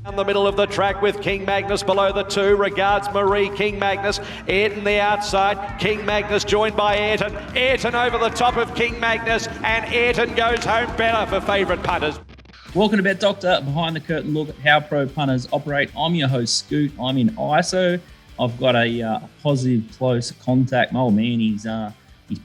Down the middle of the track with King Magnus below the 2. Regards Marie, King Magnus. Ayrton the outside. King Magnus joined by Ayrton. Ayrton over the top of King Magnus. And Ayrton goes home better for favourite punters. Welcome to Bet Doctor, behind the curtain look at how pro punters operate. I'm your host, Scoot. I'm in ISO. I've got a positive close contact. My old man, he's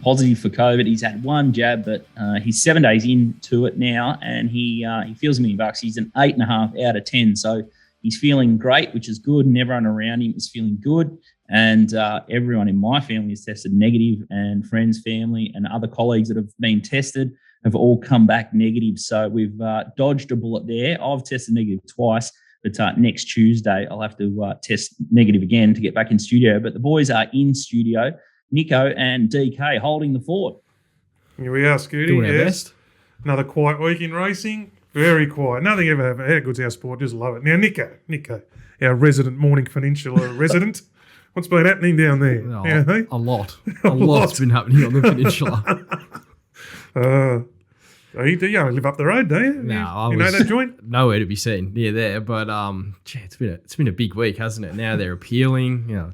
positive for COVID. He's had one jab, but he's 7 days into it now, and he feels $1 million. He's an 8.5 out of 10, so he's feeling great, which is good, and everyone around him is feeling good, and everyone in my family has tested negative, and friends, family, and other colleagues that have been tested have all come back negative. So we've dodged a bullet there. I've tested negative twice, but next Tuesday I'll have to test negative again to get back in studio. But the boys are in studio. Nico and DK holding the fort. Here we are, Scooty. Doing our best. Another quiet week in racing. Very quiet. Nothing ever. How good's our sport? Just love it. Now, Nico, our resident Morning Peninsula resident. What's been happening down there? Oh, Yeah, hey? A lot. A lot's been happening on the peninsula. You only live up the road, don't you? No, you know that joint? Nowhere to be seen near there. But it's been a big week, hasn't it? Now they're appealing.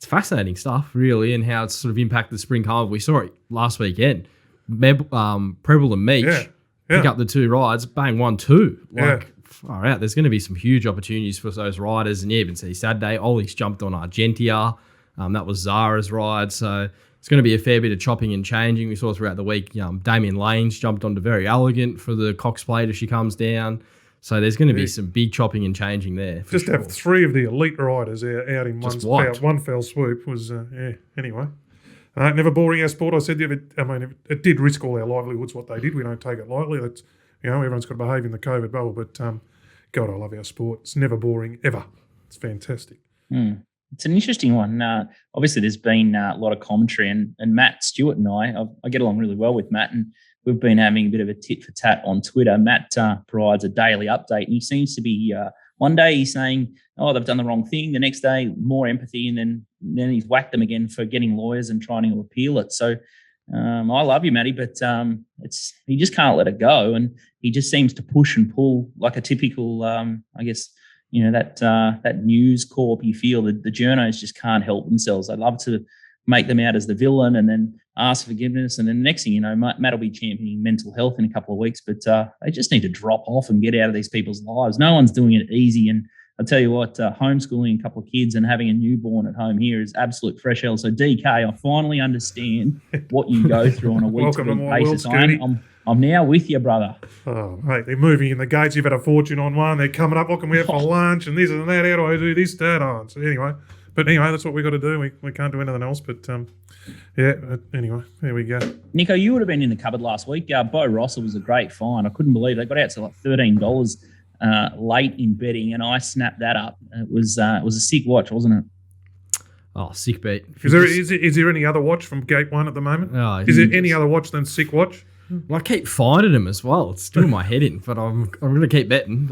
It's fascinating stuff, really, and how it's sort of impacted the spring carnival. We saw it last weekend. Preble and Meach pick up the two rides, bang, 1-2. Far out. There's going to be some huge opportunities for those riders, and you even see Saturday, Ollie's jumped on Argentia. That was Zara's ride, so it's going to be a fair bit of chopping and changing. We saw throughout the week, Damien Lanes jumped onto Very Elegant for the Cox Plate if she comes down. So there's going to be some big chopping and changing there. Just to have three of the elite riders out in one fell swoop was, anyway. Never boring our sport. I said, it did risk all our livelihoods, what they did. We don't take it lightly. That's, everyone's got to behave in the COVID bubble. But, God, I love our sport. It's never boring, ever. It's fantastic. It's an interesting one. Obviously, there's been a lot of commentary, and Matt Stewart and I get along really well with Matt, and we've been having a bit of a tit for tat on Twitter. Matt provides a daily update, and he seems to be one day he's saying, "Oh, they've done the wrong thing." The next day, more empathy, and then he's whacked them again for getting lawyers and trying to appeal it. So I love you, Matty, but he just can't let it go, and he just seems to push and pull like a typical, that News Corp. You feel that the journos just can't help themselves. They love to make them out as the villain and then ask forgiveness. And then the next thing you know, Matt will be championing mental health in a couple of weeks, but they just need to drop off and get out of these people's lives. No one's doing it easy. And I'll tell you what, homeschooling a couple of kids and having a newborn at home here is absolute fresh hell. So DK, I finally understand what you go through on a week-to-week basis. I'm now with you, brother. Oh, mate, they're moving in the gates. You've had a fortune on one. They're coming up. What can we have for lunch? And this and that. How do I do this, that? Oh, so anyway, that's what we got to do. We can't do anything else. But anyway, there we go. Nico, you would have been in the cupboard last week. Bo Rosser was a great find. I couldn't believe it. They got out to like $13 late in betting, and I snapped that up. It was a sick watch, wasn't it? Oh, sick beat. Is there any other watch from Gate 1 at the moment? Is there any other watch than sick watch? Well, I keep finding him as well. It's doing my head in, but I'm going to keep betting.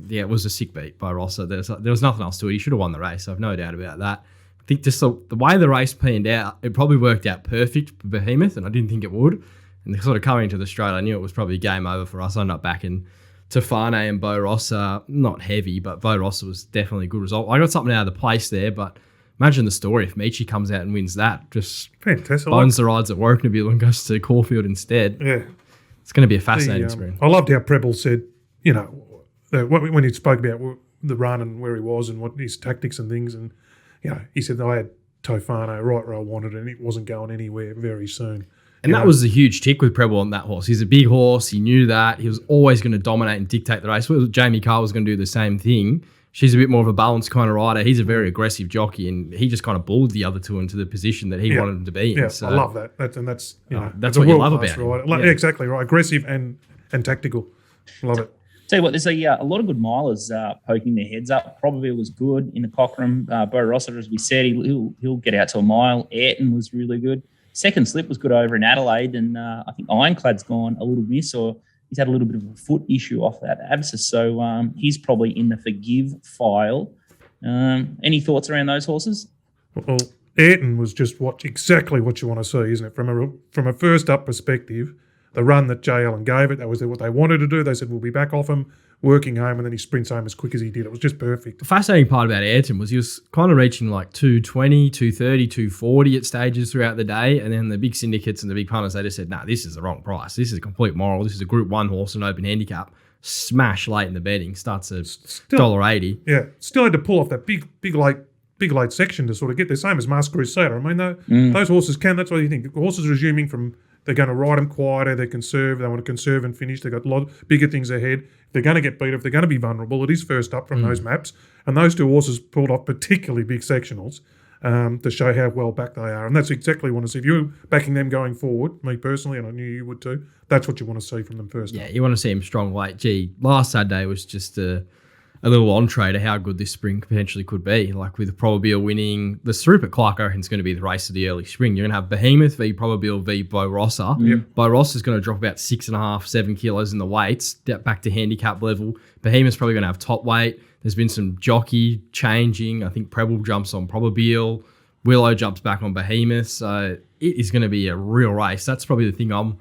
It was a sick beat by Rosser. There was nothing else to it. He should have won the race. I've no doubt about that. I think just the way the race panned out, it probably worked out perfect for Behemoth, and I didn't think it would. And sort of coming into the straight, I knew it was probably game over for us. I ended up backing Feehan and Bo Rosser. Not heavy, but Bo Rosser was definitely a good result. I got something out of the place there, but imagine the story if Michi comes out and wins that. Just fantastic. Bones the rides at Wokenville and goes to Caulfield instead. Yeah. It's going to be a fascinating sprint. I loved how Preble said, when he spoke about the run and where he was and what his tactics and things, and he said, I had Tofano right where I wanted it, and it wasn't going anywhere very soon. And that was a huge tick with Preble on that horse. He's a big horse. He knew that. He was always going to dominate and dictate the race. Jamie Carr was going to do the same thing. She's a bit more of a balanced kind of rider. He's a very aggressive jockey, and he just kind of bulled the other two into the position that he wanted them to be in. Yeah, so, I love that. That's what you love about him. Right. Yeah. Exactly right. Aggressive and tactical. Love it. Tell you what, there's a lot of good milers poking their heads up. Probably was good in the Cochrane. Bo Rosser, as we said, he'll get out to a mile. Ayrton was really good. Second Slip was good over in Adelaide, and I think Ironclad's gone a little miss, or he's had a little bit of a foot issue off that abscess, so he's probably in the forgive file. Any thoughts around those horses? Well, Ayrton was just exactly what you want to see, isn't it? From a first up perspective, the run that J. Allen gave it. That was what they wanted to do. They said, we'll be back off him, working home, and then he sprints home as quick as he did. It was just perfect. The fascinating part about Ayrton was he was kind of reaching like 220, 230, 240 at stages throughout the day, and then the big syndicates and the big punters, they just said, nah, this is the wrong price. This is a complete moral. This is a Group 1 horse and open handicap. Smash late in the betting. Starts at $1.80. Yeah, still had to pull off that big late section to sort of get there. Same as Mask Crusader. I mean, those horses can. That's what you think. The horses resuming from. They're going to ride them quieter. They conserve. They want to conserve and finish. They've got a lot bigger things ahead. If they're going to get beat, if they're going to be vulnerable, it is first up from those maps. And those two horses pulled off particularly big sectionals to show how well back they are. And that's exactly what I want to see. If you're backing them going forward, me personally, and I knew you would too, that's what you want to see from them first. Yeah, you want to see them strong weight. Gee, last Saturday was just a little entree to how good this spring potentially could be. Like with Probabeel winning, the Swoop at Clark, I reckon, is going to be the race of the early spring. You're going to have Behemoth v Probabeel v Bo Rossa. Bo Rossa is going to drop about 6.5, 7 kilos in the weights, back to handicap level. Behemoth's probably going to have top weight. There's been some jockey changing. I think Preble jumps on Probabeel. Willow jumps back on Behemoth. So it is going to be a real race. That's probably the thing I'm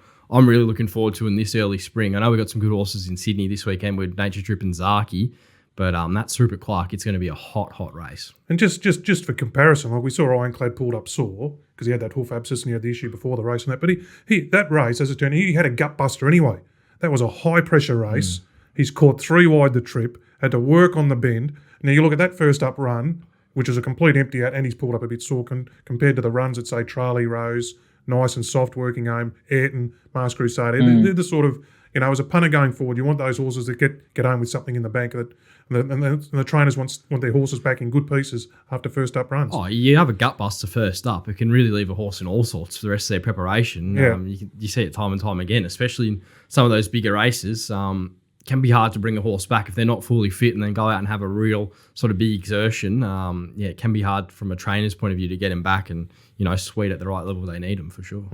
really looking forward to in this early spring. I know we've got some good horses in Sydney this weekend with Nature Trip and Zaki. But that Swoop at Clark, it's going to be a hot race. And just for comparison, like we saw Ironclad pulled up sore because he had that hoof abscess and he had the issue before the race and that. But he that race, as it turned, he had a gut buster anyway. That was a high pressure race. He's caught 3 wide the trip, had to work on the bend. Now you look at that first up run, which is a complete empty out, and he's pulled up a bit sore compared to the runs that say Charlie Rose, nice and soft working home, Ayrton, Mars Crusader. They're the sort of, as a punter going forward, you want those horses that get home with something in the bank that. And the trainers want their horses back in good pieces after first up runs. Oh, you have a gut buster first up. It can really leave a horse in all sorts for the rest of their preparation. Yeah. You see it time and time again, especially in some of those bigger races. Can be hard to bring a horse back if they're not fully fit and then go out and have a real sort of big exertion. It can be hard from a trainer's point of view to get him back and, sweet at the right level they need him for sure.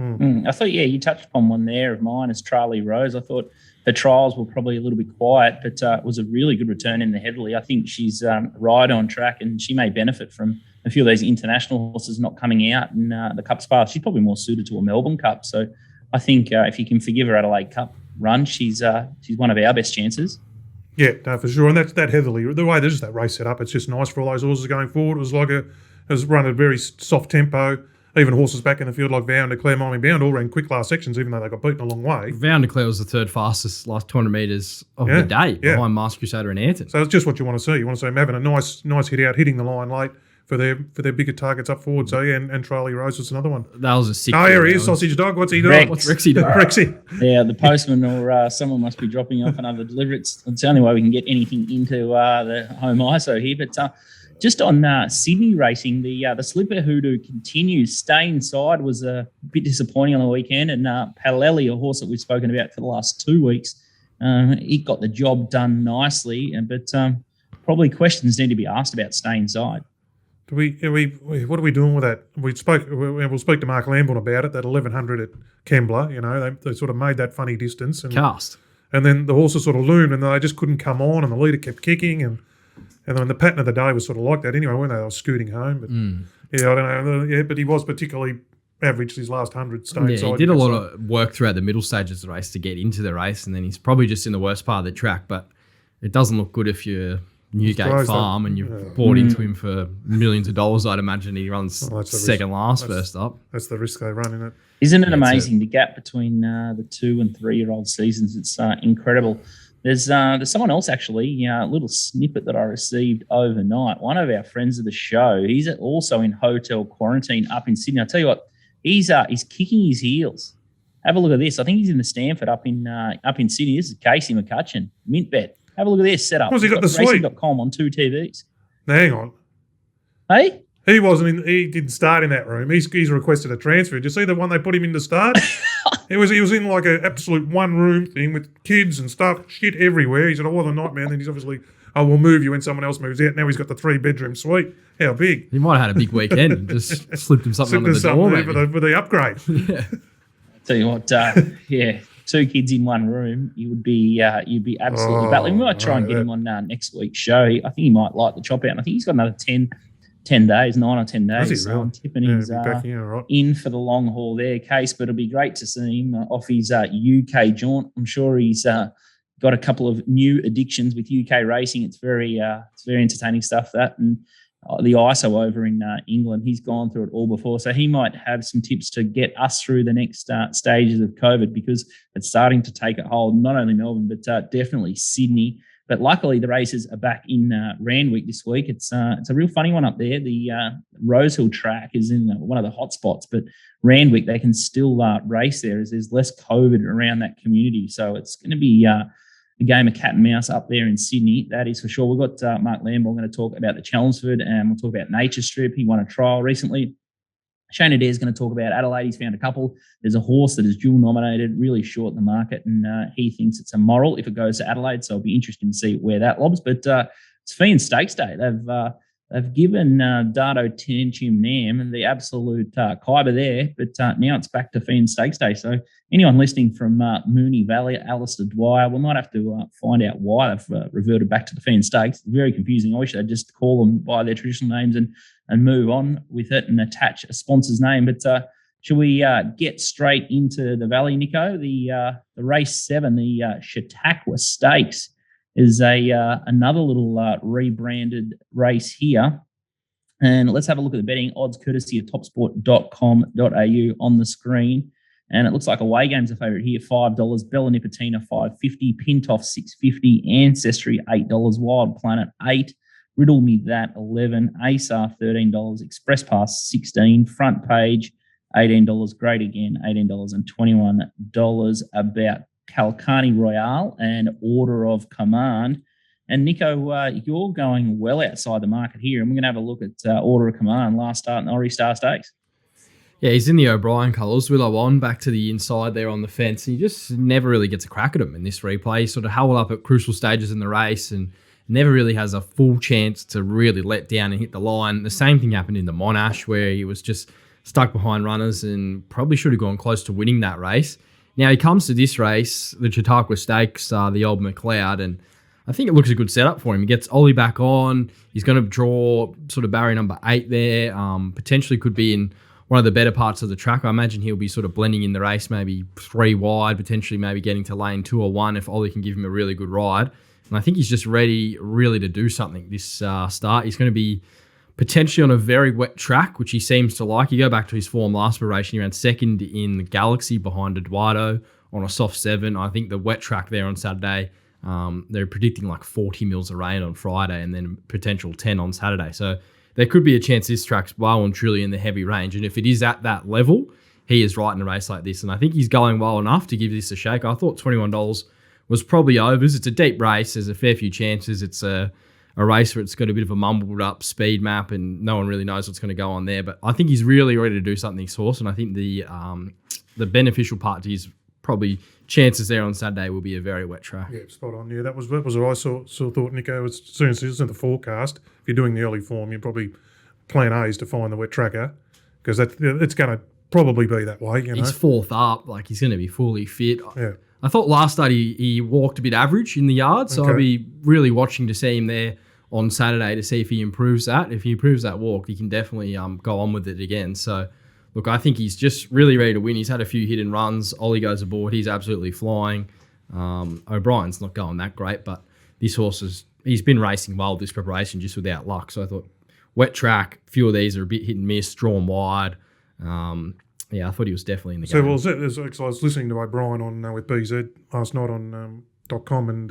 I thought, you touched upon one there of mine as Charlie Rose. I thought the trials were probably a little bit quiet, but it was a really good return in the Headley. I think she's right on track and she may benefit from a few of these international horses not coming out in the Cup Spa. She's probably more suited to a Melbourne Cup. So I think if you can forgive her Adelaide Cup run, she's one of our best chances. Yeah, no, for sure. And that's that Heatherly. The way there's that race set up, it's just nice for all those horses going forward. It was run at a very soft tempo. Even horses back in the field like Vow and Declare, Miami Bound all ran quick last sections, even though they got beaten a long way. Vow and Declare was the third fastest last 200 metres of the day behind Master Crusader and Ayrton. So it's just what you want to see. You want to see them having a nice hit out, hitting the line late for their bigger targets up forward. So and Charlie Rose was another one. That was a sick. Oh, here he is, Sausage Dog. What's he doing? What's Rexy doing? Rexy. Yeah, the postman or someone must be dropping off another delivery. It's the only way we can get anything into the home ISO here. But just on Sydney racing, the Slipper Hoodoo continues. Stay Inside was a bit disappointing on the weekend, and Palelli, a horse that we've spoken about for the last 2 weeks, he got the job done nicely. But probably questions need to be asked about Stay Inside. What are we doing with that? We'll speak to Mark Lambourne about it. That 1100 at Kembla, they sort of made that funny distance and cast, and then the horses sort of loomed and they just couldn't come on, and the leader kept kicking and then the pattern of the day was sort of like that anyway, weren't they? They were scooting home, but I don't know. Yeah, but he was particularly averaged his last 100 Stay Inside. He did a lot of work throughout the middle stages of the race to get into the race, and then he's probably just in the worst part of the track. But it doesn't look good if you're Newgate Farm and you've bought into him for millions of dollars. I'd imagine he runs second last first up. That's the risk they run, isn't it? Isn't it amazing the gap between the 2 and 3 year old seasons? It's incredible. There's someone else actually, a little snippet that I received overnight. One of our friends of the show, he's also in hotel quarantine up in Sydney. I'll tell you what, he's kicking his heels. Have a look at this. I think he's in the Stanford up in Sydney. This is Casey McCutcheon, mint bet. Have a look at this setup. What's he got the suite? Racing.com on 2 TVs. Now, hang on. Hey? He didn't start in that room. He's requested a transfer. Did you see the one they put him in to start? He was in like an absolute one room thing with kids and stuff, shit everywhere. He said, what a nightmare. And then he's obviously, we'll move you when someone else moves out. Now he's got the 3-bedroom suite. How big? He might have had a big weekend and just slipped him something under the door, maybe. With the upgrade. Yeah. Tell you what, 2 kids in one room, you'd be absolutely battling. We might try and get him on next week's show. I think he might like the chop out. And I think he's got another 10 10 days, 9 or 10 days. Is he really? I'm tipping he's in for the long haul there, Case, but it'll be great to see him off his UK jaunt. I'm sure he's got a couple of new addictions with UK racing. It's very entertaining stuff, that. And the ISO over in England, he's gone through it all before. So he might have some tips to get us through the next stages of COVID, because it's starting to take a hold, not only Melbourne, but definitely Sydney. But luckily, the races are back in Randwick this week. It's a real funny one up there. The Rosehill track is in one of the hot spots, but Randwick, they can still race there as there's less COVID around that community. So it's going to be a game of cat and mouse up there in Sydney, that is for sure. We've got Mark Lambourne going to talk about the Chelmsford, and we'll talk about Nature Strip. He won a trial recently. Shane Adair is going to talk about Adelaide. He's found a couple. There's a horse that is dual nominated, really short in the market, and he thinks it's a moral if it goes to Adelaide. So it'll be interesting to see where that lobs. But it's Feehan Stakes Day. They've given Dardo Tenchim Nam the absolute Khyber there, but now it's back to Feehan Stakes Day. So anyone listening from Moonee Valley, Alistair Dwyer, we might have to find out why they've reverted back to the Feehan Stakes. It's very confusing. I wish they'd just call them by their traditional names and move on with it and attach a sponsor's name. But should we get straight into the Valley, Nico? The race 7, the Chautauqua Stakes, is another little rebranded race here. And let's have a look at the betting odds courtesy of topsport.com.au on the screen. And it looks like away game's a favourite here, $5. Bella Nipotina, $5.50. Pintoff, $6.50. Ancestry, $8. Wild Planet, $8. Riddle Me That, $11. ASAR, $13. Express Pass, $16. Front Page, $18. Great Again, $18. And $21 about Kalkani Royale and Order of Command. And Nico, you're going well outside the market here, and we're going to have a look at Order of Command, last start in the Ori Star Stakes. Yeah, he's in the O'Brien colours. Willow on back to the inside there on the fence. He just never really gets a crack at him in this replay. He sort of howled up at crucial stages in the race and never really has a full chance to really let down and hit the line. The same thing happened in the Monash, where he was just stuck behind runners and probably should have gone close to winning that race. Now he comes to this race, the Chautauqua Stakes, the old McLeod, and I think it looks a good setup for him. He gets Ollie back on. He's going to draw sort of barrier number 8 there. Potentially could be in one of the better parts of the track. I imagine he'll be sort of blending in the race, maybe 3 wide, potentially maybe getting to lane 2 or 1 if Ollie can give him a really good ride. And I think he's just ready really to do something this start. He's going to be potentially on a very wet track, which he seems to like. You go back to his form last preparation, he ran second in the Galaxy behind Eduardo on a soft 7. I think the wet track there on Saturday, they're predicting like 40 mils of rain on Friday and then potential 10 on Saturday. So there could be a chance this track's well and truly in the heavy range. And if it is at that level, he is right in a race like this. And I think he's going well enough to give this a shake. I thought $21 was probably overs. It's a deep race. There's a fair few chances. It's a race where it's got a bit of a mumbled up speed map and no one really knows what's going to go on there. But I think he's really ready to do something, Source. And I think the beneficial part to his probably chances there on Saturday will be a very wet track. Yeah, spot on. Yeah, that was what I thought, Nico. As soon as it's in the forecast, if you're doing the early form, you probably plan A is to find the wet tracker, because it's going to probably be that way. You know? He's 4th up. Like, he's going to be fully fit. Yeah. I thought last start he walked a bit average in the yard, so I'll be really watching to see him there on Saturday to see if he improves that. If he improves that walk, he can definitely go on with it again. So, look, I think he's just really ready to win. He's had a few hit and runs. Ollie goes aboard. He's absolutely flying. O'Brien's not going that great, but this horse he's been racing well this preparation just without luck. So I thought wet track, a few of these are a bit hit and miss, drawn wide. Yeah, I thought he was definitely in the game. I was listening to O'Brien on with BZ last night on .com, and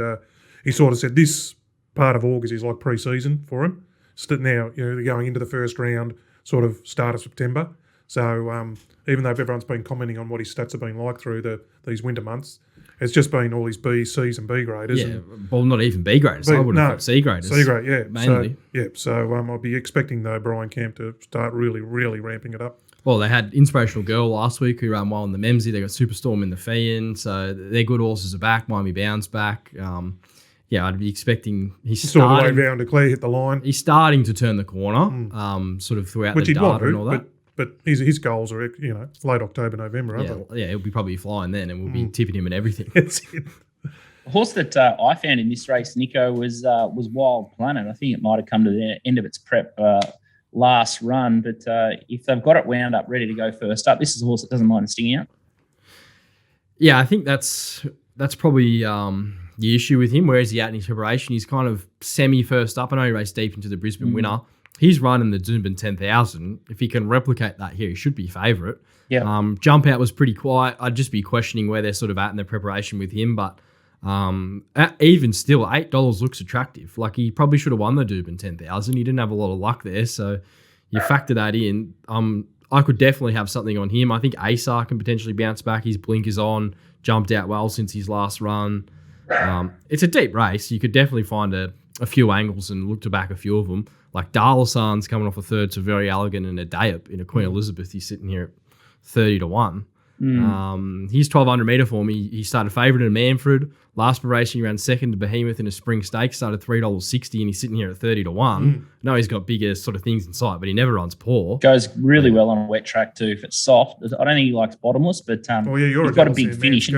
he sort of said this part of August is like pre-season for him. Now, they're going into the first round, sort of start of September. So even though everyone's been commenting on what his stats have been like through these winter months, it's just been all his B, C's and B graders. Yeah, well, not even B graders. I would have thought C graders. C grade, yeah. Mainly. So I'll be expecting the O'Brien camp to start really, really ramping it up. Well, they had Inspirational Girl last week who ran well in the Memsey. They got Superstorm in the Feehan. So their good horses are back. Miami Bounce back. Yeah, I'd be expecting he's starting. All the way round to Claire, hit the line. He's starting to turn the corner, sort of throughout the data and all that. But his goals are, late October, November, aren't they? Yeah, he'll be probably flying then, and we'll be tipping him and everything. That's it. The horse that I found in this race, Nico, was Wild Planet. I think it might have come to the end of its prep last run. But if they've got it wound up, ready to go first up, this is a horse that doesn't mind stinging out. Yeah, I think that's probably the issue with him. Where is he at in his preparation? He's kind of semi-first up. I know he raced deep into the Brisbane winner. He's running the Doomben 10,000. If he can replicate that here, he should be favourite. Yeah. Jump out was pretty quiet. I'd just be questioning where they're sort of at in their preparation with him. But even still, $8 looks attractive. Like, he probably should have won the Doomben 10,000. He didn't have a lot of luck there. So you factor that in. I could definitely have something on him. I think ASAR can potentially bounce back. His blinkers on, jumped out well since his last run. It's a deep race. You could definitely find a few angles and look to back a few of them. Like Darlasan's coming off a third to Very Elegant and a Dayup in a Queen Elizabeth. He's sitting here at 30-1. His 1,200 metre form, he started favourite in Manfred. Last race, he ran second to Behemoth in a spring stake, started $3.60, and he's sitting here at 30-1. No, he's got bigger sort of things in sight, but he never runs poor. Goes really well on a wet track too. If it's soft, I don't think he likes bottomless, but he's got a big finish.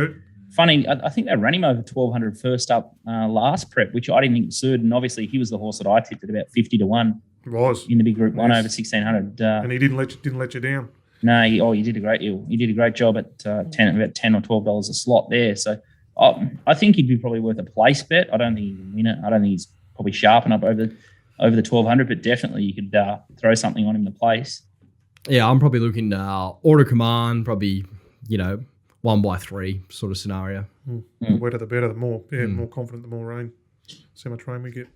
Funny, I think they ran him over 1,200 first up last prep, which I didn't think was suited. And obviously, he was the horse that I tipped at about 50-1. Was in the big Group 1 over 1,600. And he didn't let you down. No, he did a great job at about $10 or $12 a slot there. So I think he'd be probably worth a place bet. I don't think he can win it. I don't think he's probably sharp enough over the 1,200, but definitely you could throw something on him to place. Yeah, I'm probably looking Order Command, probably 1x3 sort of scenario. The wetter the better, the more more confident, the more rain. See how much rain we get.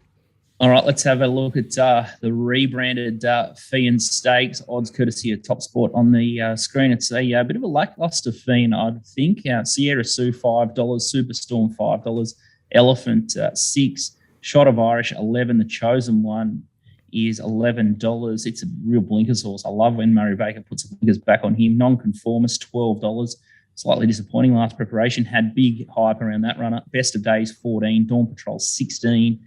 All right, let's have a look at the rebranded Feehan Stakes odds, courtesy of TopSport on the screen. It's a bit of a lackluster Feehan, I think. Sierra Sue $5, Superstorm $5, Elephant $6, Shot of Irish $11. The Chosen One is $11. It's a real blinkers horse. I love when Murray Baker puts the blinkers back on him. Nonconformist $12. Slightly disappointing last preparation. Had big hype around that runner. Best of Days $14. Dawn Patrol $16.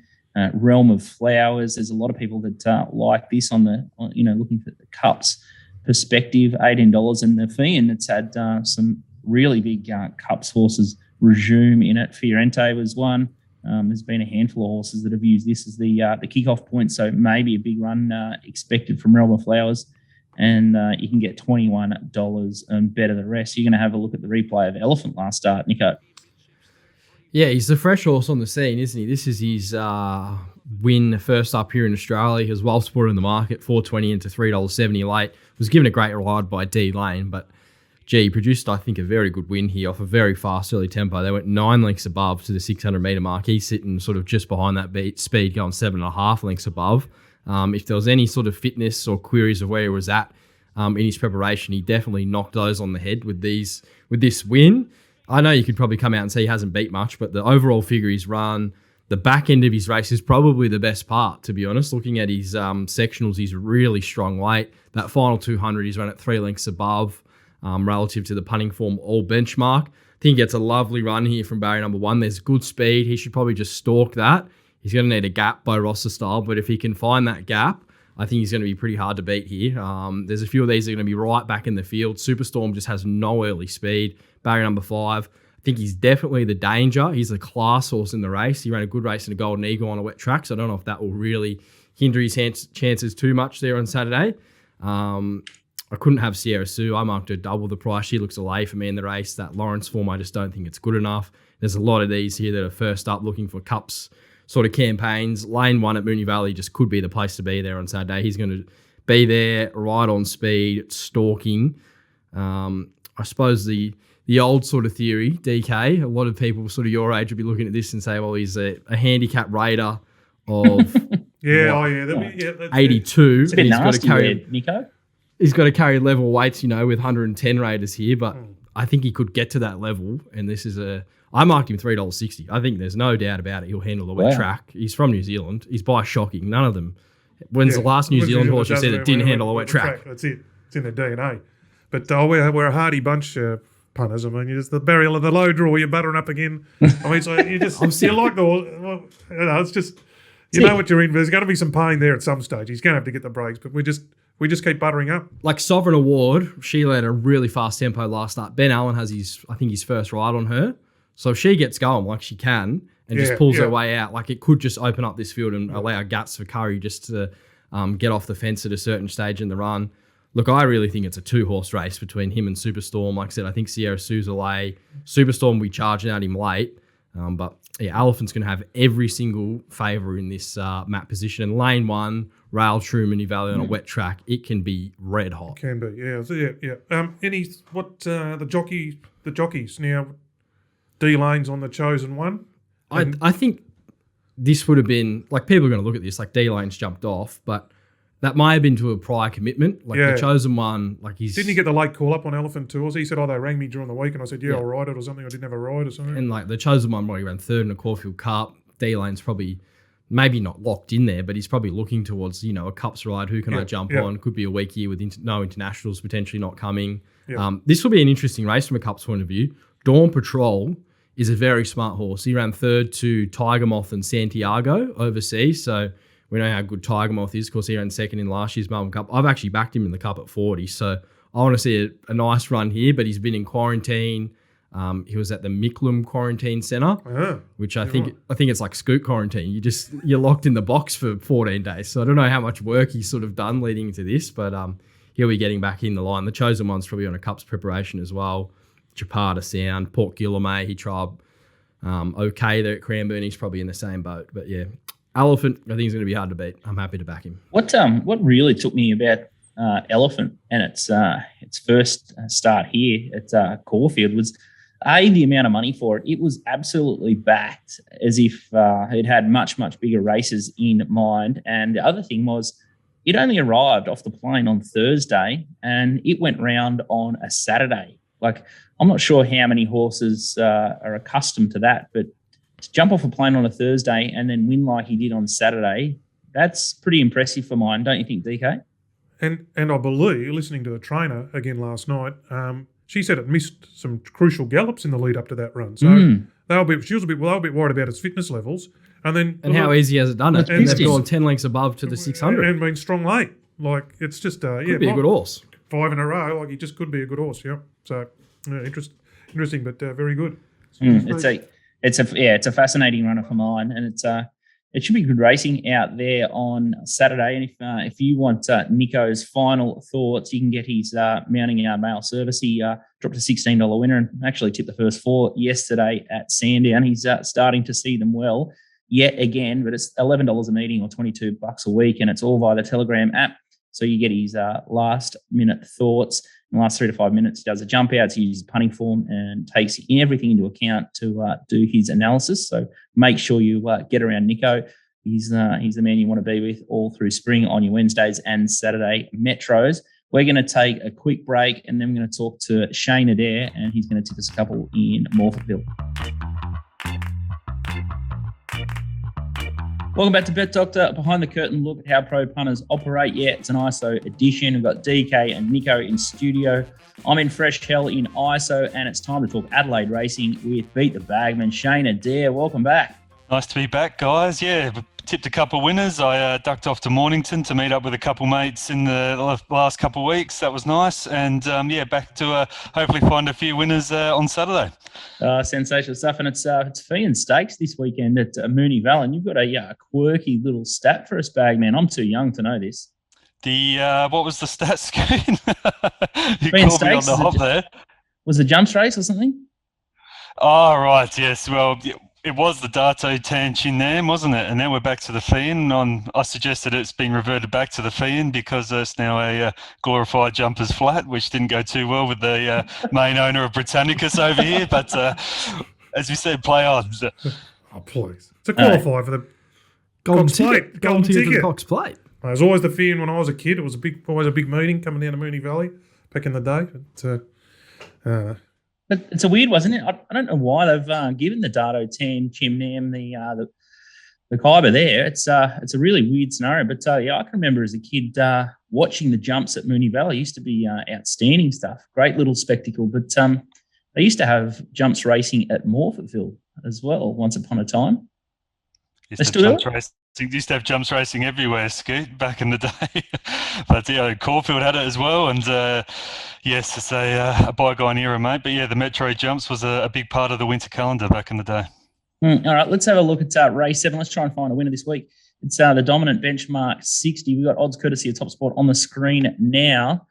Realm of Flowers. There's a lot of people that like this on looking for the cups perspective. $18, and the Feehan that's had some really big cups horses resume in it. Fiorente was one. There's been a handful of horses that have used this as the kickoff point, so maybe a big run expected from Realm of Flowers. And you can get $21 and better the rest. You're going to have a look at the replay of Elephant last start, Nico. Yeah, he's the fresh horse on the scene, isn't he? This is his win first up here in Australia. He was well spotted in the market, $4.20 into $3.70 late. Was given a great ride by D Lane, but he produced, I think, a very good win here off a very fast early tempo. They went 9 lengths above to the 600 metre mark. He's sitting sort of just behind that speed, going 7.5 lengths above. If there was any sort of fitness or queries of where he was at in his preparation, he definitely knocked those on the head with this win. I know you could probably come out and say he hasn't beat much, but the overall figure he's run, the back end of his race is probably the best part, to be honest. Looking at his sectionals, he's really strong weight. That final 200, he's run at 3 lengths above relative to the punting form all benchmark. I think he gets a lovely run here from barrier number 1. There's good speed. He should probably just stalk that. He's going to need a gap by Rosser style, but if he can find that gap, I think he's going to be pretty hard to beat here. There's a few of these that are going to be right back in the field. Superstorm just has no early speed. Barrier number 5, I think he's definitely the danger. He's a class horse in the race. He ran a good race in a Golden Eagle on a wet track, so I don't know if that will really hinder his chances too much there on Saturday. I couldn't have Sierra Sue. I marked her double the price. She looks a lay for me in the race. That Lawrence form, I just don't think it's good enough. There's a lot of these here that are first up looking for cups sort of campaigns. Lane 1 at Moonee Valley just could be the place to be there on Saturday. He's going to be there, right on speed, stalking. I suppose the old sort of theory, DK, a lot of people sort of your age would be looking at this and say, well, he's a handicap raider of 82. It's a bit nasty, Nico. He's got to carry level weights, with 110 raiders here, but I think he could get to that level, and this is I marked him $3.60. I think there's no doubt about it. He'll handle the wet track. He's from New Zealand. He's by shocking. None of them. When's the last New Zealand horse you said that didn't handle a wet track? That's it. It's in their DNA. But we're a hardy bunch, punters. I mean, you just the burial of the low draw. You're buttering up again. I mean, so you just you like the. It's just know what you're in. There's going to be some pain there at some stage. He's going to have to get the breaks, but we just keep buttering up. Like Sovereign Award, she led a really fast tempo last start. Ben Allen has his first ride on her. So if she gets going like she can and just pulls her way out, like it could just open up this field and allow Guts for Curry just to get off the fence at a certain stage in the run. Look, I really think it's a 2-horse race between him and Superstorm. Like I said, I think Sierra Souzalay, Superstorm will be charging at him late. But yeah, Elephant's going to have every single favour in this map position. And lane 1, Rail True Moonee Valley on a wet track, it can be red hot. Can be, yeah. The jockeys now, D-Lane's on the chosen one. I think this would have been, like, people are going to look at this, like D-Lane's jumped off, but that might have been to a prior commitment. Like the chosen one, like he's... Didn't he get the late call up on Elephant Tours? He said, they rang me during the week and I said, I'll ride it or something. I didn't have a ride or something. And like the chosen one probably ran 3rd in a Caulfield Cup. D-Lane's probably maybe not locked in there, but he's probably looking towards, a Cups ride. Who can I jump on? Could be a weak year with no internationals potentially not coming. This will be an interesting race from a Cups point of view. Dawn Patrol is a very smart horse. He ran 3rd to Tiger Moth and Santiago overseas, so... We know how good Tiger Moth is. Of course, he ran 2nd in last year's Melbourne Cup. I've actually backed him in the Cup at 40. So I want to see a nice run here, but he's been in quarantine. He was at the Micklem Quarantine Centre, which I think it's like Scoot quarantine. You're locked in the box for 14 days. So I don't know how much work he's sort of done leading into this, but he'll be getting back in the line. The chosen one's probably on a Cups preparation as well. Chapada Sound, Port Guillemay, he tried okay there at Cranbourne. He's probably in the same boat. But yeah, Elephant, I think is going to be hard to beat. I'm happy to back him. What really took me about Elephant and its first start here at Caulfield was the amount of money for it. It was absolutely backed as if it had much, much bigger races in mind. And the other thing was it only arrived off the plane on Thursday and it went round on a Saturday. Like, I'm not sure how many horses are accustomed to that, but to jump off a plane on a Thursday and then win like he did on Saturday, that's pretty impressive for mine, don't you think, DK? And I believe, listening to the trainer again last night, she said it missed some crucial gallops in the lead up to that run. So they were a bit worried about its fitness levels. And how easy has it done it? And they've gone 10 lengths above to the 600. And been strong late. Like, it's just, could be a good horse. 5 in a row, like he just could be a good horse, yeah. So, interesting, but very good. It's a fascinating runner for mine, and it should be good racing out there on Saturday. And if you want Nico's final thoughts, you can get his Mounting Yard Mail service. He dropped a $16 winner and actually tipped the first 4 yesterday at Sandown. He's starting to see them well yet again, but it's $11 a meeting or $22 a week, and it's all via the Telegram app. So you get his last minute thoughts. In the last 3 to 5 minutes, he does a jump out, he uses punting form and takes everything into account to do his analysis. So make sure you get around Nico. He's the man you want to be with all through spring on your Wednesdays and Saturday metros. We're going to take a quick break and then we're going to talk to Shane ADAIR and he's going to tip us a couple in Morphettville. Welcome back to Bet Doctor. Behind the curtain, look at how pro punters operate. Yeah, it's an ISO edition. We've got DK and Nico in studio. I'm in fresh hell in ISO, and it's time to talk Adelaide racing with Beat the Bagman, Shane ADAIR. Welcome back. Nice to be back, guys. Yeah, tipped a couple of winners. I ducked off to Mornington to meet up with a couple mates in the last couple of weeks. That was nice. And, back to hopefully find a few winners on Saturday. Sensational stuff. And it's Feehan Stakes this weekend at Moonee Valley. And you've got a quirky little stat for us, Bagman. I'm too young to know this. What was the stat screen? You Feehan called me on the hop there. Was it jumps race or something? Oh, right. Yes. Well, it was the Dato Tanchin there, wasn't it? And now we're back to the Feehan. I suggested it's been reverted back to the Feehan because it's now a glorified jumpers flat, which didn't go too well with the main owner of Britannicus over here. But as we said, play on. Oh, please. It's a qualifier for the golden Cox Plate. Golden ticket for the Cox Plate. It was always the Feehan when I was a kid. It was always a big meeting coming down to Moonee Valley back in the day. But it's a weird one, isn't it? I don't know why they've given the Dato 10 Chimnam the Khyber there. It's a really weird scenario. But I can remember as a kid watching the jumps at Moonee Valley. It used to be outstanding stuff. Great little spectacle. But they used to have jumps racing at Morphettville as well once upon a time. Used to have jumps racing everywhere, Scoot, back in the day. But, Caulfield had it as well. And, yes, it's a bygone era, mate. But, yeah, the Metro jumps was a big part of the winter calendar back in the day. All right, let's have a look at race 7. Let's try and find a winner this week. It's the dominant benchmark 60. We've got odds courtesy of TopSport on the screen now.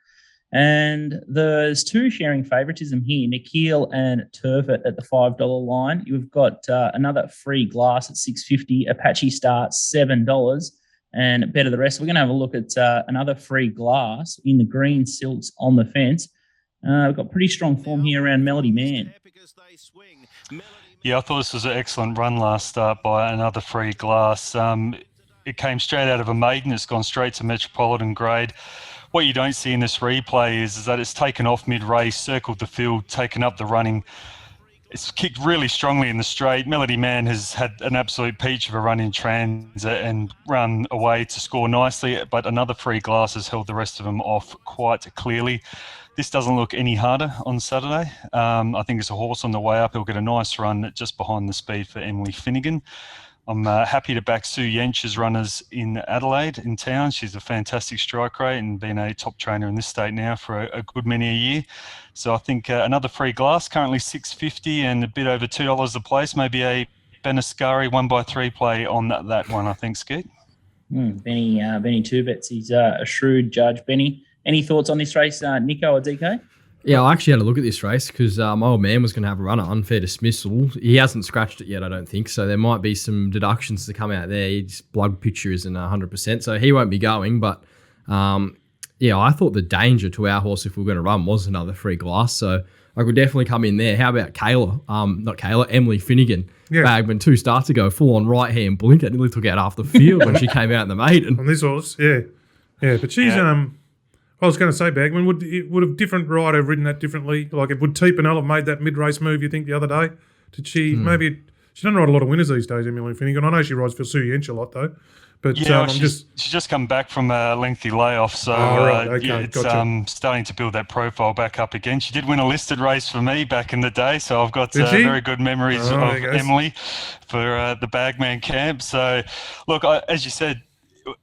And there's two sharing favouritism here, Nikhil and Turfit at the $5 line. You've got another free glass at $6.50, Apache Star $7, and better the rest. We're going to have a look at another free glass in the green silks on the fence. We've got pretty strong form here around Melody Man. Yeah, I thought this was an excellent run last start by another free glass. It came straight out of a maiden. It's gone straight to Metropolitan grade. What you don't see in this replay is that it's taken off mid-race, circled the field, taken up the running. It's kicked really strongly in the straight. Melody Man has had an absolute peach of a run in transit and run away to score nicely, but another free glass has held the rest of them off quite clearly. This doesn't look any harder on Saturday. I think it's a horse on the way up. He'll get a nice run just behind the speed for Emily Finnegan. I'm happy to back Sue Yench's runners in Adelaide in town. She's a fantastic strike rate and been a top trainer in this state now for a good many a year. So I think another free glass, currently $6.50 and a bit over $2 a place. Maybe a Benascari 1x3 play on that one, I think, Skeet. Benny Two Bets. He's a shrewd judge. Benny, any thoughts on this race, Nico or DK? Yeah, I actually had a look at this race because my old man was going to have a run at unfair dismissal. He hasn't scratched it yet, I don't think, so there might be some deductions to come out there. His blood picture isn't 100%, so he won't be going. But, I thought the danger to our horse if we were going to run was another free glass, so I could definitely come in there. How about Emily Finnegan? Yeah. Bagman 2 starts ago, full on right hand blinker, nearly took out half the field when she came out in the maiden. On this horse, yeah. Yeah, but she's... I was going to say, Bagman, would a different rider have ridden that differently? Like, would Teepanel have made that mid-race move, you think, the other day? Did she maybe... She doesn't ride a lot of winners these days, Emily Finnegan. I know she rides for Sue Yench a lot, though. But yeah, she's just come back from a lengthy layoff, so it's gotcha. Starting to build that profile back up again. She did win a listed race for me back in the day, so I've got very good memories of Emily for the Bagman camp. So, look, as you said,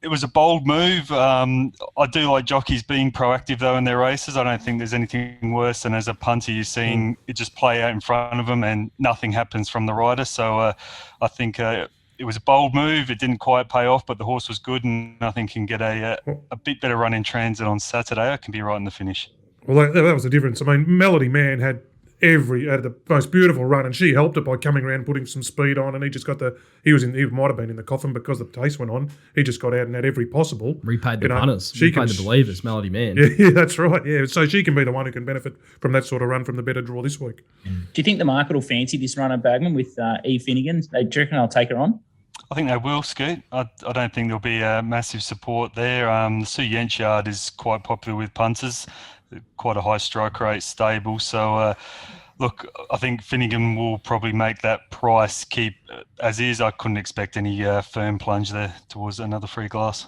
it was a bold move. I do like jockeys being proactive, though, in their races. I don't think there's anything worse than as a punter you're seeing it just play out in front of them and nothing happens from the rider. So I think it was a bold move. It didn't quite pay off, but the horse was good and I think can get a bit better run in transit on Saturday. I can be right in the finish. Well, that was the difference. I mean, Melody Man had the most beautiful run, and she helped it by coming around, putting some speed on, and he just got he might have been in the coffin because the taste went on. He just got out and had every possible. Repaid the punters. Repaid the believers, Melody Man. Yeah, that's right. Yeah, so she can be the one who can benefit from that sort of run from the better draw this week. Do you think the market will fancy this run at Bagman with E. Finnegan? Do you reckon I'll take her on? I think they will, Scoot. I don't think there'll be a massive support there. The Sue Yench yard is quite popular with punters, quite a high strike rate stable. So, look, I think Finnegan will probably make that price keep as is. I couldn't expect any firm plunge there towards another free glass.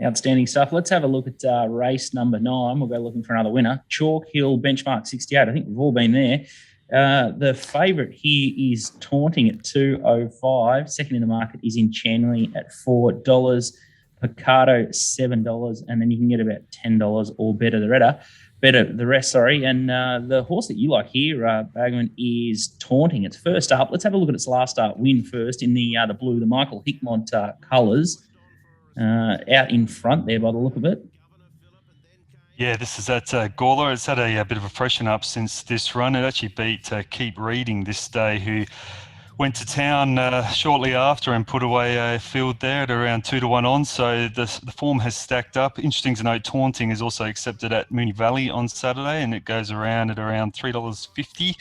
Outstanding stuff. Let's have a look at race number 9. We'll go looking for another winner. Chalk Hill Benchmark 68. I think we've all been there. The favourite here is Taunting at $2.05. Second in the market is in Chanley at $4. Picardo $7, and then you can get about $10 or better the rest. And the horse that you like here, Bagman, is Taunting. It's first up. Let's have a look at its last start win first in the blue, the Michael Hickmont colours. Out in front there by the look of it. Yeah, this is at Gawler. It's had a bit of a freshen up since this run. It actually beat Keep Reading this day, who went to town shortly after and put away a field there at around 2-1 on. So the form has stacked up. Interesting to note, Taunting is also accepted at Moonee Valley on Saturday, and it goes around at around $3.50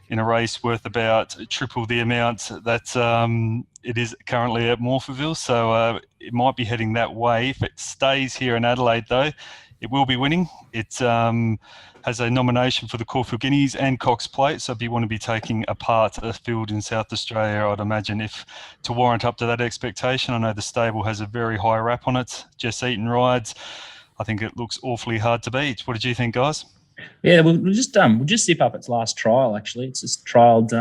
in a race worth about triple the amount that it is currently at Morphettville. So it might be heading that way. If it stays here in Adelaide, though, it will be winning. It has a nomination for the Caulfield Guineas and Cox Plate. So if you want to be taking a part of the field in South Australia, I'd imagine if to warrant up to that expectation. I know the stable has a very high rap on it. Jess Eaton rides. I think it looks awfully hard to beat. What did you think, guys? Yeah, we'll just zip up its last trial, actually. It's just trialled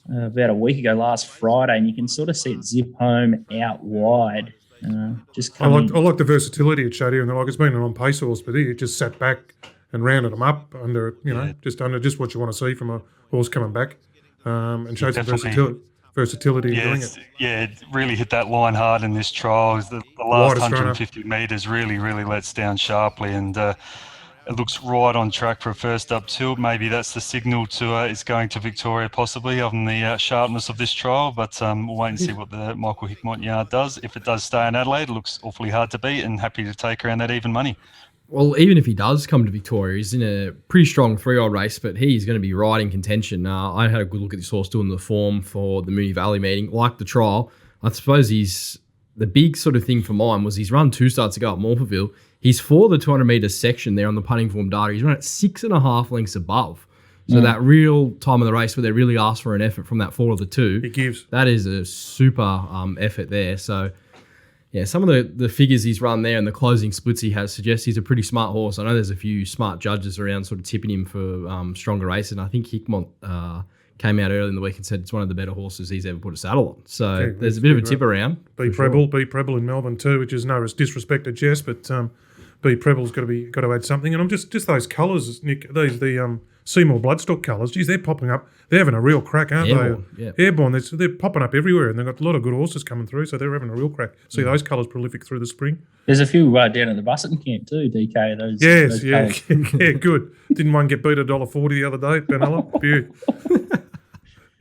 about a week ago, last Friday, and you can sort of see it zip home out wide. I like the versatility it showed here, and it's been an on-pace horse, but it just sat back and rounded them up under, just what you want to see from a horse coming back, and showed some versatility in doing it. Yeah, it really hit that line hard in this trial. The last 150 metres really lets down sharply, and it looks right on track for a first up tilt. Maybe that's the signal to it's going to Victoria possibly on the sharpness of this trial, but we'll wait and see what the Michael Hickmott yard does. If it does stay in Adelaide, it looks awfully hard to beat, and happy to take around that even money. Well, even if he does come to Victoria, he's in a pretty strong 3-year-old race, but he's going to be right in contention. I had a good look at this horse doing the form for the Moonee Valley meeting, like the trial. I suppose the big sort of thing for mine was he's run 2 starts ago at Morphettville. He's for the 200-metre section there on the punting form data. He's run at 6.5 lengths above. So that real time of the race where they really ask for an effort from that 4 of the 2. He gives. That is a super effort there. So, yeah, some of the figures he's run there and the closing splits he has suggest he's a pretty smart horse. I know there's a few smart judges around sort of tipping him for stronger races, and I think Hickmott came out early in the week and said it's one of the better horses he's ever put a saddle on. So there's a bit of a tip around. Beat Preble in Melbourne too, which is no disrespect to Jess, but beat Preble's got to add something. And I'm just those colours, Nick. The Seymour Bloodstock colours. Geez, they're popping up. They're having a real crack, aren't they? Yeah. Airborne. They're popping up everywhere, and they've got a lot of good horses coming through, so they're having a real crack. See those colours prolific through the spring. There's a few down at the Busselton camp too, DK. Those yeah, good. Didn't one get beat $1.40 the other day at Benalla? Beaut.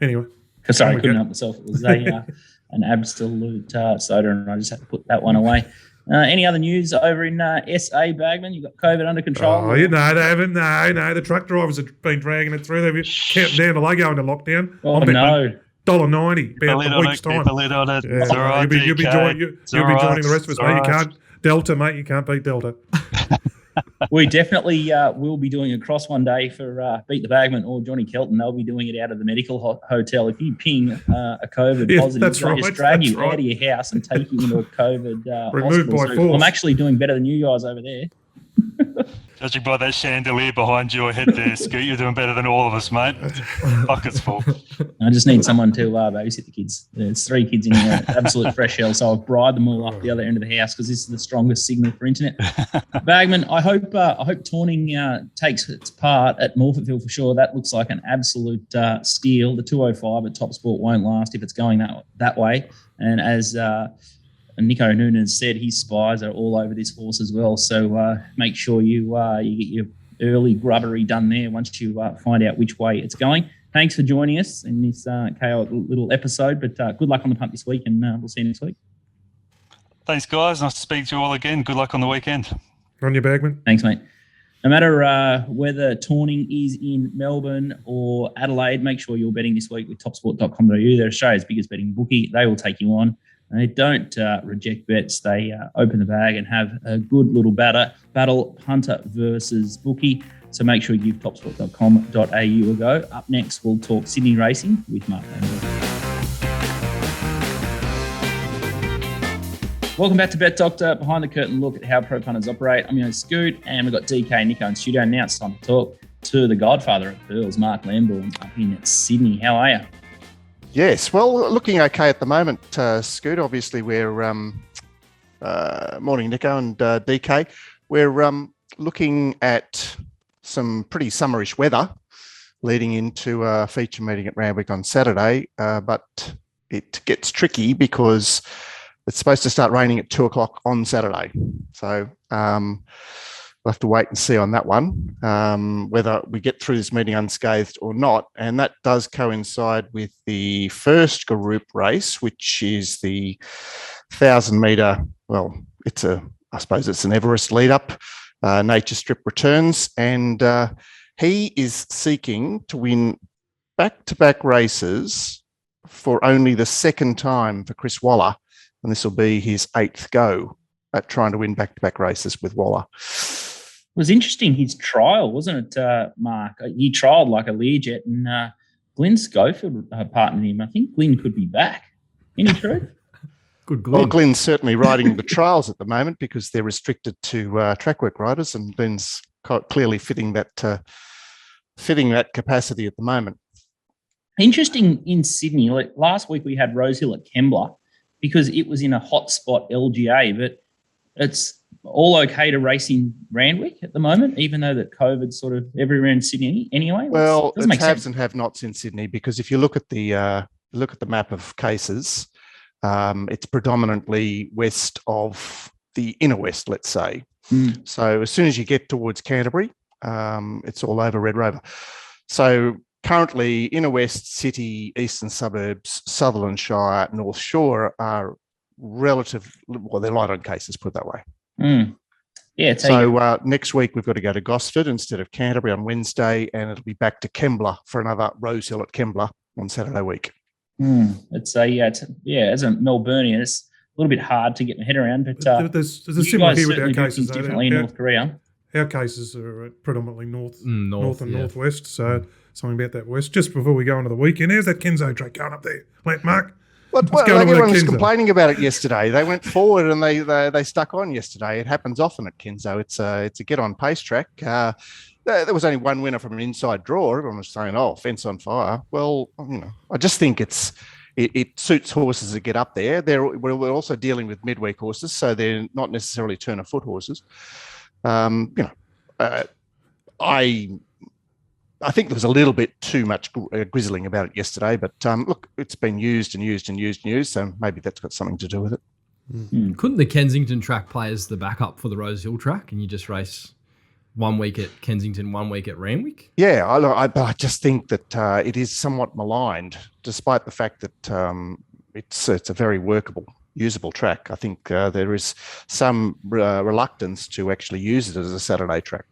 Anyway. Sorry, I couldn't help myself. It was an absolute soda, and I just had to put that one away. Any other news over in SA, Bagman? You got COVID under control? Oh, they haven't. No. The truck drivers have been dragging it through. They've counting down till they go into lockdown. Oh, no. $1.90 about a week's time. Keep a lid on it. Yeah. It's all right, You'll be joining the rest of us, mate. You can't. Delta, mate. You can't beat Delta. We definitely will be doing a cross one day for Beat the Bagman or Johnny Kelton. They'll be doing it out of the medical hotel. If you ping a COVID positive, they'll just drag you out of your house and take you into a COVID removed hospital. by force. I'm actually doing better than you guys over there. Judging by that chandelier behind your head there, Scoot, you're doing better than all of us, mate. Buckets full. I just need someone to babysit the kids. There's 3 kids in here, absolute fresh hell. So I've bribed them all up the other end of the house because this is the strongest signal for internet. Bagman, I hope Tawning takes its part at Morphettville for sure. That looks like an absolute steal. The 205 at TopSport won't last if it's going that way. And as Nico Noonan said, his spies are all over this horse as well. So make sure you get your early grubbery done there once you find out which way it's going. Thanks for joining us in this chaotic little episode, but good luck on the punt this week, and we'll see you next week. Thanks, guys. Nice to speak to you all again. Good luck on the weekend. On your Bagman. Thanks, mate. No matter whether Tawning is in Melbourne or Adelaide, make sure you're betting this week with topsport.com.au. They're Australia's biggest betting bookie. They will take you on. And they don't reject bets. They open the bag and have a good little battle, punter versus bookie. So make sure you give topsport.com.au a go. Up next, we'll talk Sydney racing with Mark Lambert. Welcome back to Bet Doctor. Behind the curtain look at how pro punters operate. I'm your host, Scoot, and we've got DK Nico in studio. Now it's time to talk to the godfather of pearls, Mark Lambourne, up in Sydney. How are you? Yes, well, looking okay at the moment, Scoot. Obviously, we're morning, Nico and DK. We're looking at some pretty summerish weather leading into a feature meeting at Randwick on Saturday, but it gets tricky because it's supposed to start raining at 2:00 on Saturday. So we'll have to wait and see on that one, whether we get through this meeting unscathed or not. And that does coincide with the first group race, which is the 1,000-metre, well, I suppose it's an Everest lead-up, Nature Strip returns. And he is seeking to win back-to-back races for only the second time for Chris Waller. And this will be his 8th go at trying to win back-to-back races with Waller. It was interesting, his trial, wasn't it, Mark? He trialled like a Learjet, and Glenn Schofield partnered him. I think Glenn could be back. Any truth? Good Glenn. Well, Glenn's certainly riding the trials at the moment because they're restricted to track work riders, and Glenn's clearly fitting that capacity at the moment. Interesting in Sydney. Like last week we had Rosehill at Kembla because it was in a hotspot LGA, but it's all okay to race in Randwick at the moment, even though that COVID's sort of everywhere in Sydney anyway. Well, it's haves and have-nots in Sydney because if you look at the look at the map of cases, it's predominantly west of the inner west, let's say. So as soon as you get towards Canterbury, it's all over Red Rover. So currently, inner west, city, eastern suburbs, Sutherland Shire, North Shore are they're light on cases, put it that way. Yeah. So next week we've got to go to Gosford instead of Canterbury on Wednesday, and it'll be back to Kembla for another Rosehill at Kembla on Saturday week. As a Melbourneian, it's a little bit hard to get my head around, but there's a similar here with our cases. Differently in North Korea. Our cases are predominantly north and yeah. northwest, so something about that west. Just before we go into the weekend, how's that Kenzo track going up there, Mark? Everyone was complaining about it yesterday. They went forward and they stuck on yesterday. It happens often at Kenzo. It's a get-on pace track. There was only one winner from an inside draw. Everyone was saying, "Oh, fence on fire." Well, I just think it suits horses that get up there. We're also dealing with midweek horses, so they're not necessarily turn-of-foot horses. I think there was a little bit too much grizzling about it yesterday, but look, it's been used, so maybe that's got something to do with it. Couldn't the Kensington track play as the backup for the Rosehill track, and you just race 1 week at Kensington, 1 week at Randwick? Yeah, I just think that it is somewhat maligned, despite the fact that it's a very workable, usable track. I think there is some reluctance to actually use it as a Saturday track.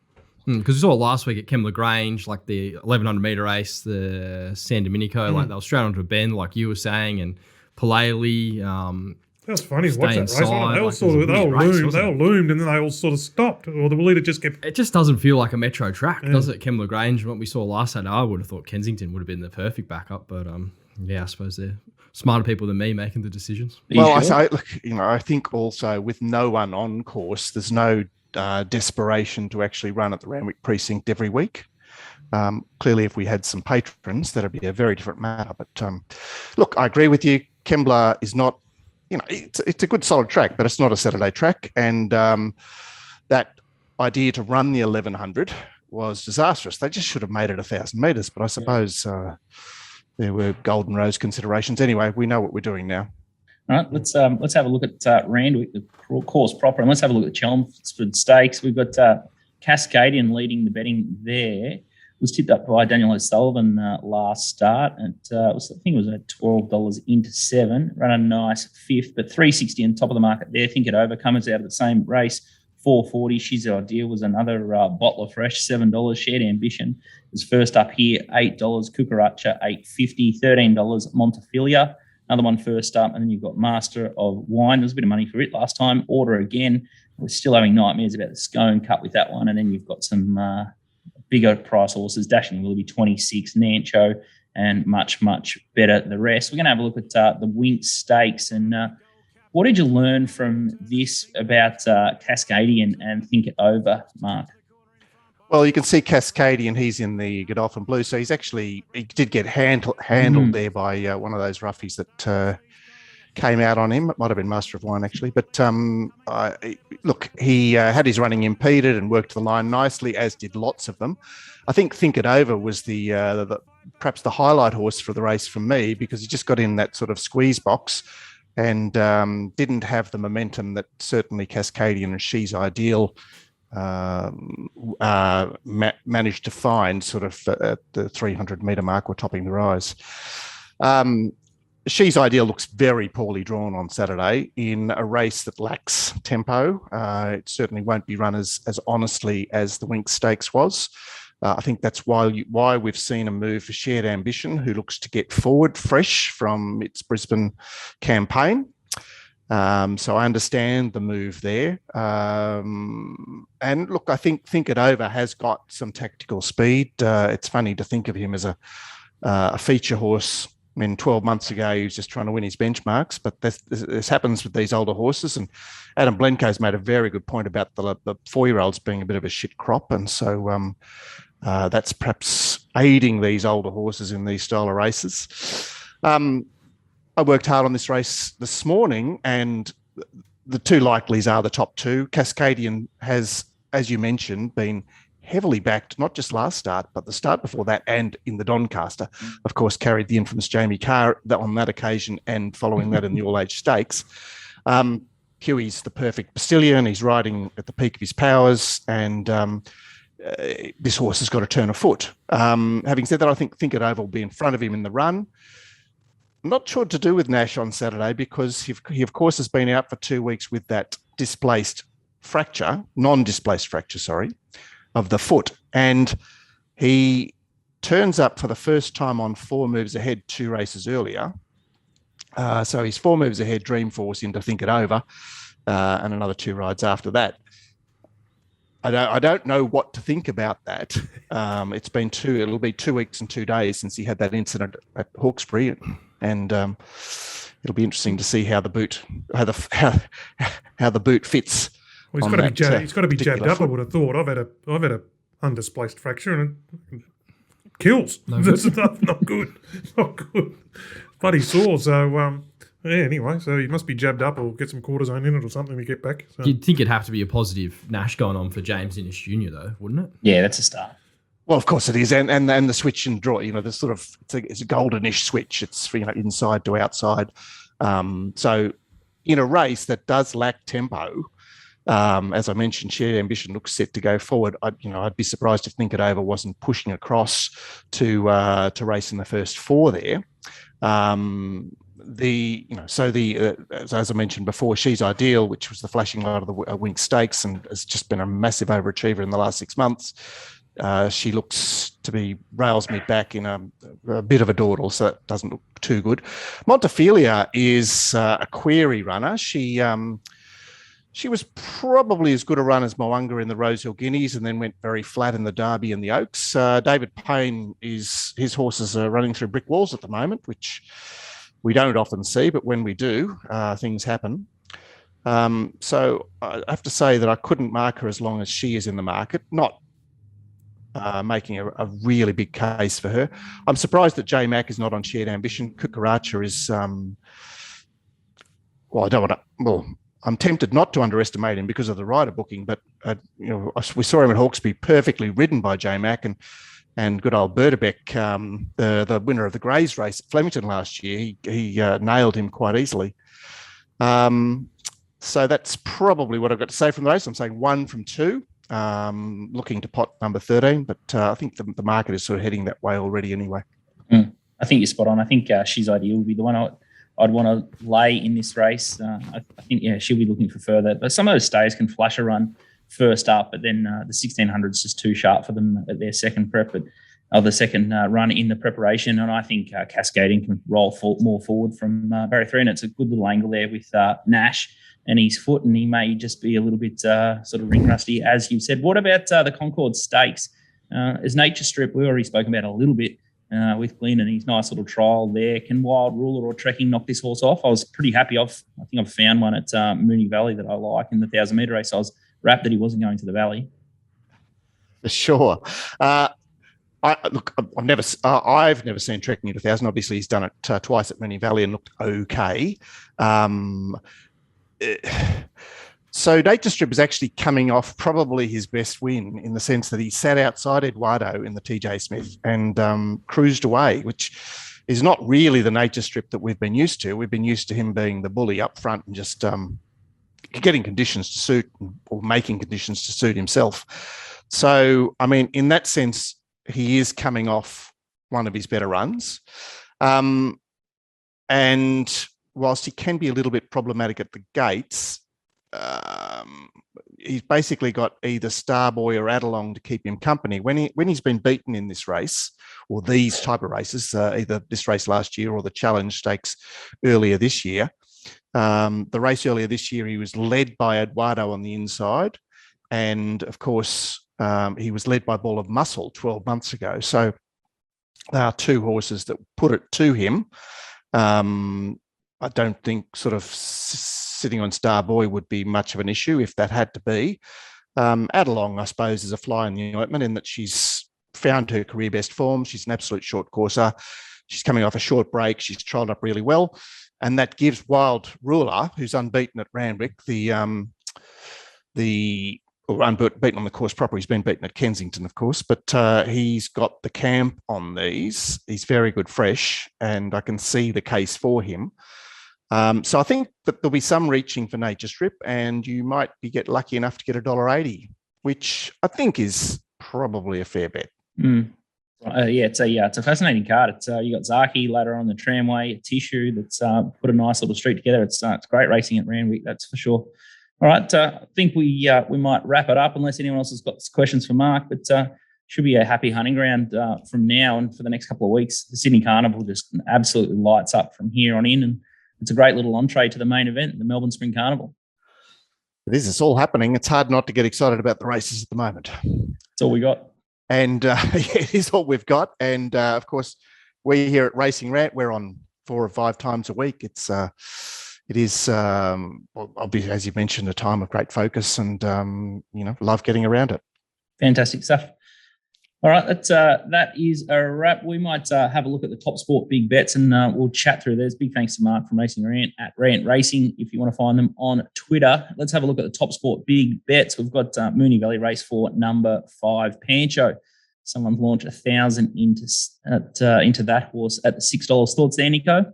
Because we saw it last week at Kemla Grange, like the 1100 metre race, the San Domenico, like they were straight onto a bend, like you were saying, and Palele. That was funny. Watch that race. They all loomed, and then they all sort of stopped, or the leader just kept. It just doesn't feel like a metro track, does it? Kemla Grange, what we saw last Saturday, I would have thought Kensington would have been the perfect backup, but I suppose they're smarter people than me making the decisions. Well, I think also with no one on course, there's no desperation to actually run at the Randwick precinct every week. Clearly, if we had some patrons, that'd be a very different matter. But look, I agree with you. Kembla is not, it's a good solid track, but it's not a Saturday track. And that idea to run the 1100 was disastrous. They just should have made it 1,000 metres. But I suppose there were golden rose considerations. Anyway, we know what we're doing now. All right, let's have a look at Randwick, the course proper, and let's have a look at Chelmsford Stakes. We've got Cascadian leading the betting there. It was tipped up by Daniel O'Sullivan last start, and I think it was at $12 into 7. Ran a nice fifth, but $3.60 on top of the market there. Think it over. Comes out of the same race. $4.40. She's Ideal was another bottle of fresh. $7. Shared Ambition is first up here. $8. Cucaracha $8.50. $13. Montefilia. Another one first up, and then you've got Master of Wine. There was a bit of money for it last time. Order again. We're still having nightmares about the Scone Cup with that one. And then you've got some bigger price horses. Dashing Willoughby 26, Nancho, and much, much better the rest. We're going to have a look at the Wink Stakes. And what did you learn from this about Cascadian and Think It Over, Mark? Well, you can see Cascadian, he's in the Godolphin Blue. So he did get handled there by one of those roughies that came out on him. It might have been Master of Wine, actually. But look, he had his running impeded and worked the line nicely, as did lots of them. I think It Over was the perhaps the highlight horse for the race for me, because he just got in that sort of squeeze box and didn't have the momentum that certainly Cascadian and She's Ideal managed to find sort of at the 300 metre mark or topping the rise. She's Ideal looks very poorly drawn on Saturday in a race that lacks tempo. It certainly won't be run as honestly as the Wink Stakes was. I think that's why we've seen a move for Shared Ambition, who looks to get forward fresh from its Brisbane campaign. So I understand the move there. And look, I think It Over has got some tactical speed. It's funny to think of him as a feature horse. I mean, 12 months ago, he was just trying to win his benchmarks, but this happens with these older horses. And Adam Blenco's made a very good point about the 4-year-olds being a bit of a shit crop. And so that's perhaps aiding these older horses in these style of races. I worked hard on this race this morning, and the two likelies are the top two. Cascadian has, as you mentioned, been heavily backed, not just last start, but the start before that and in the Doncaster. Of course, carried the infamous Jamie Carr on that occasion and following that in the All-Age Stakes. Huey's the perfect Bastillion. He's riding at the peak of his powers, and this horse has got to turn a foot. Having said that, I think It Over will be in front of him in the run. I'm not sure what to do with Nash on Saturday because he of course, has been out for 2 weeks with that non-displaced fracture, of the foot. And he turns up for the first time on 4 moves ahead 2 races earlier. So he's 4 moves ahead, Dreamforce into Think It Over, and another 2 rides after that. I don't know what to think about that. It'll be 2 weeks and 2 days since he had that incident at Hawkesbury, and it'll be interesting to see how the boot fits. Well, he's got to be jabbed up. I would have thought. I've had a undisplaced fracture and it kills. That's not good. Not good. Bloody sore. So anyway, so he must be jabbed up or get some cortisone in it or something to get back. So. You'd think it'd have to be a positive Nash going on for James Innes Jr. though, wouldn't it? Yeah, that's a start. Well, of course it is, and the switch and draw. The sort of it's a goldenish switch. It's inside to outside. So in a race that does lack tempo, as I mentioned, Shared Ambition looks set to go forward. I'd be surprised if Think It Over wasn't pushing across to race in the first 4 there. As I mentioned before, She's Ideal, which was the flashing light of the Wink Stakes and has just been a massive overachiever in the last 6 months. She looks to be rails me back in a bit of a dawdle, so it doesn't look too good. Montefilia is a query runner. She was probably as good a run as Moanga in the Rosehill Guineas and then went very flat in the Derby and the Oaks. David Payne, his horses are running through brick walls at the moment, which we don't often see, but when we do, things happen. So I have to say that I couldn't mark her as long as she is in the market, not making a really big case for her. I'm surprised that J Mac is not on Shared Ambition. Cucaracha is, I'm tempted not to underestimate him because of the rider booking, but we saw him at Hawkesbury perfectly ridden by J Mac and good old Berdebeck, the winner of the Greys race at Flemington last year. He nailed him quite easily. So that's probably what I've got to say from the race. I'm saying 1 from 2. Looking to pot number 13, but I think the market is sort of heading that way already anyway. I think you're spot on. I think She's Ideal would be the one I'd want to lay in this race. I think, she'll be looking for further. But some of those stays can flash a run first up, but then the 1600 is just too sharp for them at their second the second run in the preparation. And I think Cascading can roll more forward from barrier 3, and it's a good little angle there with Nash and his foot, and he may just be a little bit sort of ring rusty, as you've said. What about the Concord Stakes? As Nature Strip, we already spoke about a little bit with Glenn and his nice little trial there. Can Wild Ruler or Trekking knock this horse off? I was pretty happy. I think I've found one at Moonee Valley that I like in the 1,000-metre race. I was rapt that he wasn't going to the Valley. For sure. I've never seen Trekking at 1,000. Obviously, he's done it twice at Moonee Valley and looked okay. So Nature Strip is actually coming off probably his best win in the sense that he sat outside Eduardo in the TJ Smith and cruised away, which is not really the Nature Strip that we've been used to. We've been used to him being the bully up front and just getting conditions to suit or making conditions to suit himself. So, I mean, in that sense, he is coming off one of his better runs. And whilst he can be a little bit problematic at the gates, he's basically got either Starboy or Adelong to keep him company. When he's been beaten in this race, or these type of races, either this race last year or the Challenge Stakes earlier this year, the race earlier this year, he was led by Eduardo on the inside. And of course, he was led by Ball of Muscle 12 months ago. So there are 2 horses that put it to him. I don't think sort of sitting on Starboy would be much of an issue if that had to be. Adelong, I suppose, is a fly in the ointment in that she's found her career best form. She's an absolute short courser. She's coming off a short break. She's trialled up really well. And that gives Wild Ruler, who's unbeaten at Randwick, the unbeaten on the course proper. He's been beaten at Kensington, of course, but he's got the camp on these. He's very good fresh, and I can see the case for him. So I think that there'll be some reaching for Nature Strip, and you might get lucky enough to get $1.80, which I think is probably a fair bet. It's a fascinating card. It's you got Zaki later on the tramway, Tissue that's put a nice little street together. It's great racing at Randwick, that's for sure. All right, I think we might wrap it up unless anyone else has got questions for Mark. But should be a happy hunting ground from now and for the next couple of weeks. The Sydney Carnival just absolutely lights up from here on in, and it's a great little entree to the main event, the Melbourne Spring Carnival. It is. It's all happening. It's hard not to get excited about the races at the moment. That's all we got. And it is all we've got. And of course, we here at Racing Rant, we're on 4 or 5 times a week. It is, obviously, as you mentioned, a time of great focus, and love getting around it. Fantastic stuff. All right, that is a wrap. We might have a look at the TopSport big bets, and we'll chat through those. Big thanks to Mark from Racing Rant at Rant Racing, if you want to find them on Twitter. Let's have a look at the TopSport big bets. We've got Moonee Valley Race 4, number 5, Pancho. Someone's launched 1,000 into that horse at the $6. Thoughts there, Nico?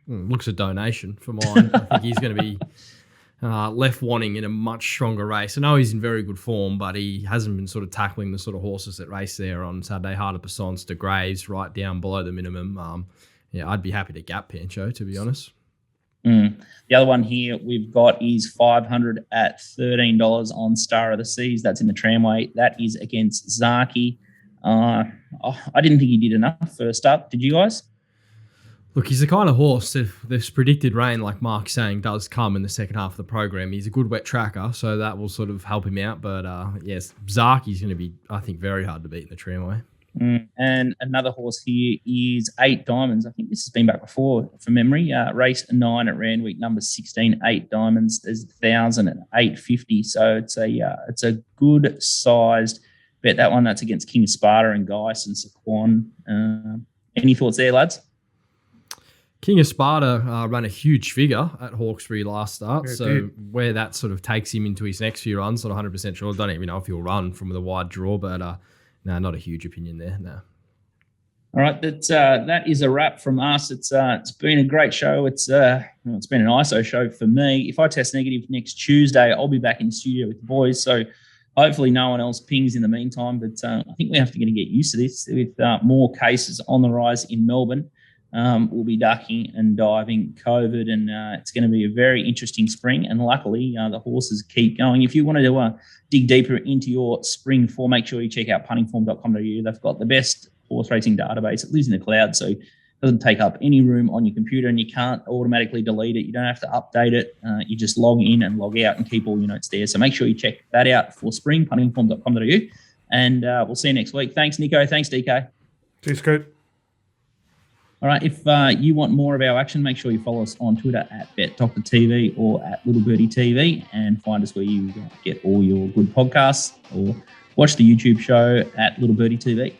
Looks a donation for mine. I think he's going to be left wanting in a much stronger race. I know he's in very good form, but he hasn't been sort of tackling the sort of horses that race there on Saturday. Heart of Passance to Graves, right down below the minimum. I'd be happy to gap Pancho, to be honest. The other one here we've got is 500 at $13 on Star of the Seas. That's in the tramway. That is against Zaki. I didn't think he did enough first up. Did you guys? Look, he's the kind of horse, if this predicted rain, like Mark's saying, does come in the second half of the program. He's a good wet tracker, so that will sort of help him out. But yes, Zaki's going to be, I think, very hard to beat in the tramway. And another horse here is 8 Diamonds. I think this has been back before from memory. Race 9 at Randwick, number 16, 8 Diamonds. There's 1,000 at $8.50. So it's a good sized bet. That one, that's against King of Sparta and Geis and Saquon. Any thoughts there, lads? King of Sparta ran a huge figure at Hawkesbury last start, where that sort of takes him into his next few runs, not 100% sure. Don't even know if he'll run from the wide draw, but no, not a huge opinion there, no. All right, that is a wrap from us. It's been a great show. It's been an ISO show for me. If I test negative next Tuesday, I'll be back in the studio with the boys, so hopefully no one else pings in the meantime, but I think we have to get used to this with more cases on the rise in Melbourne. We'll be ducking and diving COVID, and it's going to be a very interesting spring. And luckily, the horses keep going. If you wanted to dig deeper into your spring form, make sure you check out puntingform.com.au. They've got the best horse racing database. It lives in the cloud, so it doesn't take up any room on your computer, and you can't automatically delete it. You don't have to update it. You just log in and log out and keep all your notes there. So make sure you check that out for spring, puntingform.com.au. And we'll see you next week. Thanks, Nico. Thanks, DK. Cheers, Scoot. All right, if you want more of our action, make sure you follow us on Twitter at BetDoctorTV or at Little Birdie TV, and find us where you get all your good podcasts, or watch the YouTube show at Little Birdie TV.